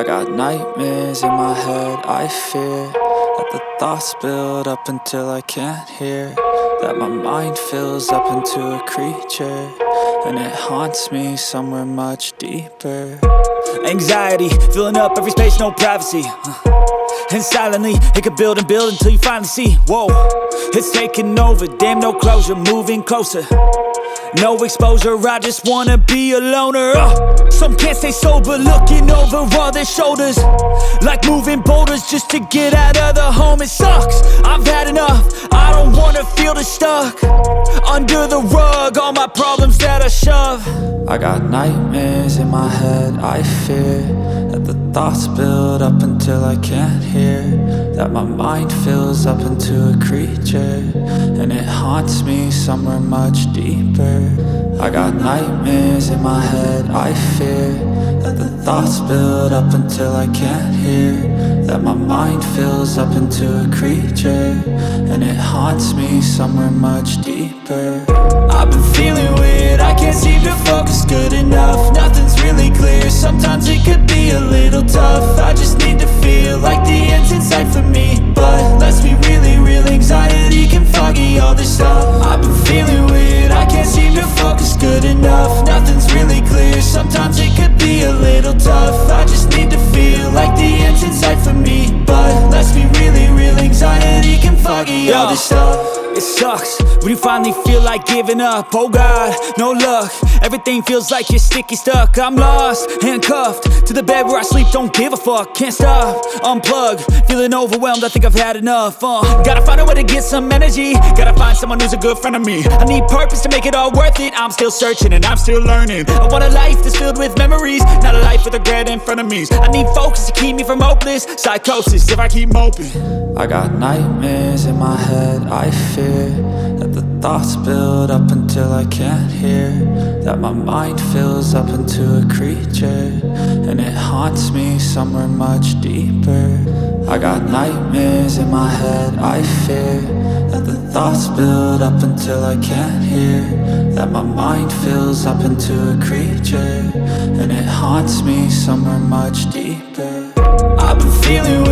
I got nightmares in my head, I fear that the thoughts build up until I can't hear, that my mind fills up into a creature, and it haunts me somewhere much deeper. Anxiety, filling up every space, no privacy. And silently, it could build and build until you finally see, whoa, it's taking over, damn no closure, moving closer. No exposure, I just wanna be a loner. Some can't stay sober, looking over all their shoulders, like moving boulders just to get out of the home. It sucks, I've had enough, I don't wanna feel the stuck under the rug, all my problems that I shove. I got nightmares in my head, I fear that the thoughts build up until I can't hear, that my mind fills up into a creature, and it haunts me somewhere much deeper. I got nightmares in my head, I fear that the thoughts build up until I can't hear, that my mind fills up into a creature, and it haunts me somewhere much deeper. I've been feeling weird, I can't seem to focus good enough, nothing's really clear, sometimes it could be a little tough. I just need to feel like the end's in sight for me, but let's be really real, anxiety can foggy all this stuff. I've been feeling weird, I can't seem to focus good enough, nothing's really clear, sometimes it could be a little tough. I just need to feel like the end's in sight for me, but let's be really real, anxiety can foggy all this stuff. It sucks when you finally feel like giving up. Oh God, no luck, everything feels like you're sticky stuck. I'm lost, handcuffed to the bed where I sleep, don't give a fuck. Can't stop, unplug, feeling overwhelmed, I think I've had enough. Gotta find a way to get some energy, gotta find someone who's a good friend of me. I need purpose to make it all worth it, I'm still searching and I'm still learning. I want a life that's filled with memories, not a life with regret in front of me. I need focus to keep me from hopeless psychosis if I keep moping. I got nightmares in my head, I fear that the thoughts build up until I can't hear, that my mind fills up into a creature, and it haunts me somewhere much deeper. I got nightmares in my head, I fear that the thoughts build up until I can't hear, that my mind fills up into a creature, and it haunts me somewhere much deeper. I've been feeling